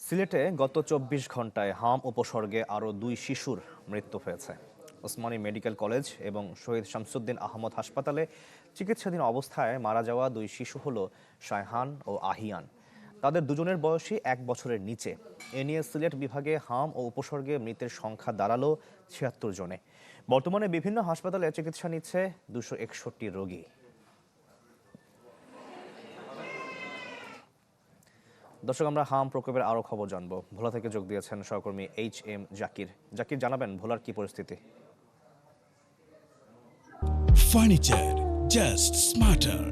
সিলেটে গত ২৪ ঘন্টায় হাম উপসর্গে আরও ২ শিশুর মৃত্যু হয়েছে। ওসমানী মেডিকেল কলেজ এবং শহীদ শামসুদ্দিন আহমদ হাসপাতালে চিকিৎসাধীন অবস্থায় মারা যাওয়া ২ শিশু হল শায়হান ও আহিয়ান। তাদের দুজনের বয়সই ১ বছরের নিচে। এ নিয়ে সিলেট বিভাগে হাম ও উপসর্গে মৃতের সংখ্যা দাঁড়ালো ৭৬ জনে। বর্তমানে বিভিন্ন হাসপাতালে চিকিৎসা নিচ্ছে ২৬১ রোগী। দর্শক, আমরা হাম প্রকোপের আরো খবর জানবো। ভোলা থেকে যোগ দিয়েছেন সহকর্মী HM জাকির। জাকির, জানাবেন ভোলার কি পরিস্থিতি? Furniture just smarter,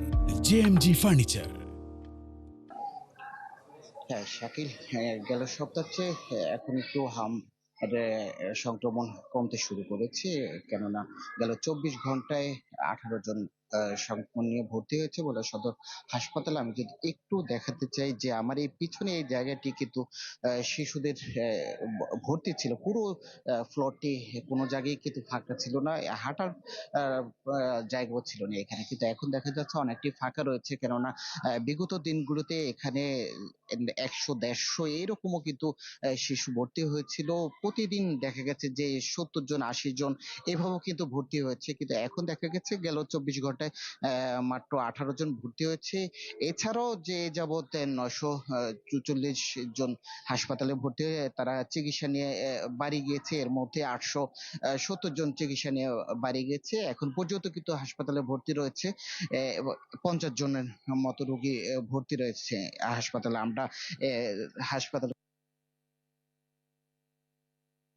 JMG furniture. হ্যাঁ শাকিল, গেল সপ্তাহের চেয়ে এখন একটু সংক্রমণ কমতে শুরু করেছে। কেননা গেল ২৪ ঘন্টায় ১৮ জন সংক্রমণ নিয়ে ভর্তি হয়েছে বলে সদর হাসপাতালে। আমি যদি একটু দেখাতে চাই যে আমার এই পিছনে এই জায়গাটি কিন্তু শিশুদের ভর্তি ছিল। পুরো ফ্লোরটি কোনো জায়গায় কিন্তু ফাঁকা ছিল না, হাঁটার জায়গাও ছিল না এখানে। কিন্তু এখন দেখা যাচ্ছে অনেকটি ফাঁকা রয়েছে, কেননা বিগত দিনগুলোতে এখানে ১০০-১৫০ এরকমও কিন্তু শিশু ভর্তি হয়েছিল। প্রতিদিন দেখা গেছে যে ৭০ জন ৮০ জন এভাবেও কিন্তু ভর্তি হয়েছে। কিন্তু এখন দেখা গেছে গেল ২৪ ঘন্টায় মাত্র ১৮ জন ভর্তি হয়েছে। এছাড়াও যে যাবৎ ৯৪৪ জন হাসপাতালে ভর্তি হয়ে তারা চিকিৎসা নিয়ে বাড়ি গিয়েছে। এর মধ্যে ৮৭০ জন চিকিৎসা নিয়ে বাড়ি গেছে। এখন পর্যন্ত কিন্তু হাসপাতালে ভর্তি রয়েছে ৫০ জনের মতো রোগী ভর্তি রয়েছে হাসপাতালে। আমরা হাসপাতালে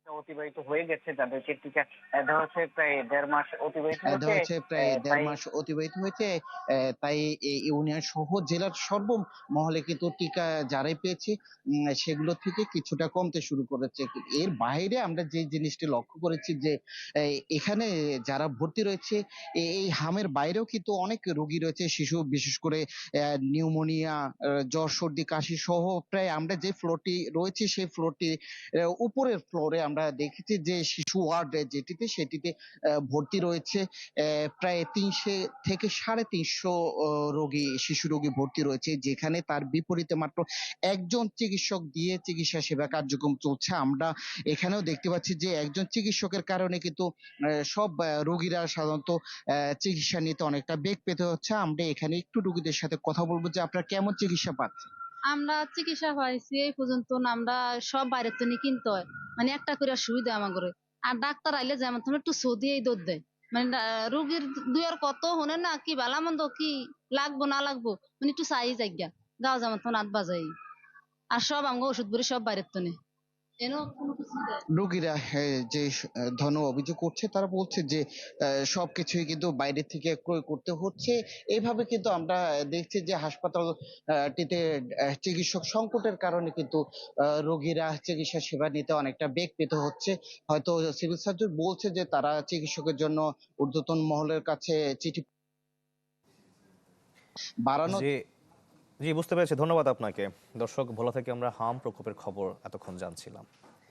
অতিবাহিত হয়ে গেছে, যাদেরকে টিকা দেওয়া হচ্ছে প্রায় ১.৫ মাস অতিবাহিত দেওয়া হয়েছে। হয়েছে, প্রায় দেড় তাই মাস অতিবাহিত হয়েছে। তাই এই ইউনিয়ন সহ জেলার সর্বমহলে কিন্তু টিকা যারাই পেয়েছে সেগুলো থেকে কিছুটা কমতে শুরু করেছে। এর বাইরে আমরা যে জিনিসটি লক্ষ্য করেছি যে এখানে যারা ভর্তি রয়েছে এই হামের বাইরেও কিন্তু অনেক রোগী রয়েছে, শিশু, বিশেষ করে নিউমোনিয়া, জ্বর, সর্দি, কাশি সহ প্রায় আমরা যে ফ্লোরটি রয়েছে সেই ফ্লোরটি উপরের ফ্লোরে আমরা দেখেছি যে শিশু ওয়ার্ড যেটিতে সেটিতে ভর্তি রয়েছে প্রায় ৩০০ থেকে ৩৫০ রোগী, শিশু রোগী ভর্তি রয়েছে, যেখানে তার বিপরীতে মাত্র একজন চিকিৎসক দিয়ে চিকিৎসা সেবা কার্যক্রম চলছে। আমরা এখানেও দেখতে পাচ্ছি যে একজন চিকিৎসকের কারণে কিন্তু সব রোগীরা সাধারণত চিকিৎসা নিতে অনেকটা বেগ পেতে হচ্ছে। আমরা এখানে একটু রোগীদের সাথে কথা বলবো যে আপনারা কেমন চিকিৎসা পাচ্ছেন। আমরা চিকিৎসা পাইছি এই পর্যন্ত না, আমরা সব বাইরের থেকে কিনতে হয়, মানে একটা করে সুবিধা আমার করে। আর ডাক্তার আইলে যেমন তুমি একটু সৌদি এই দৌড় দেয়, মানে রুগীর দুই আর কত হনে না কি ভালা মন্দ কি লাগবো না লাগবো, মানে একটু চাই জায়গা গাও যেমন তখন ৮ বাজাই। আর সব আমাকে ওষুধ বড়ি সব বাইরের তনে এনো কোনো কিছু দেয়। রোগীরা যে ধরনের অভিযোগ করছে তারা বলছে যে সবকিছুই কিন্তু বাইরে থেকে ক্রয় করতে হচ্ছে। এইভাবে কিন্তু আমরা দেখছি যে হাসপাতাল টিতে চিকিৎসক সংকটের কারণে কিন্তু রোগীরা চিকিৎসা সেবা নিতে অনেকটা বেগ পেতে হচ্ছে। হয়তো সিভিল সার্জন বলছে যে তারা চিকিৎসকের জন্য ঊর্ধ্বতন মহলের কাছে চিঠি বাড়ানো। জি, জি, বুঝতে পেরেছি। ধন্যবাদ আপনাকে। দর্শক, ভোলা থেকে আমরা হাম প্রকোপের খবর এতক্ষণ জানছিলাম।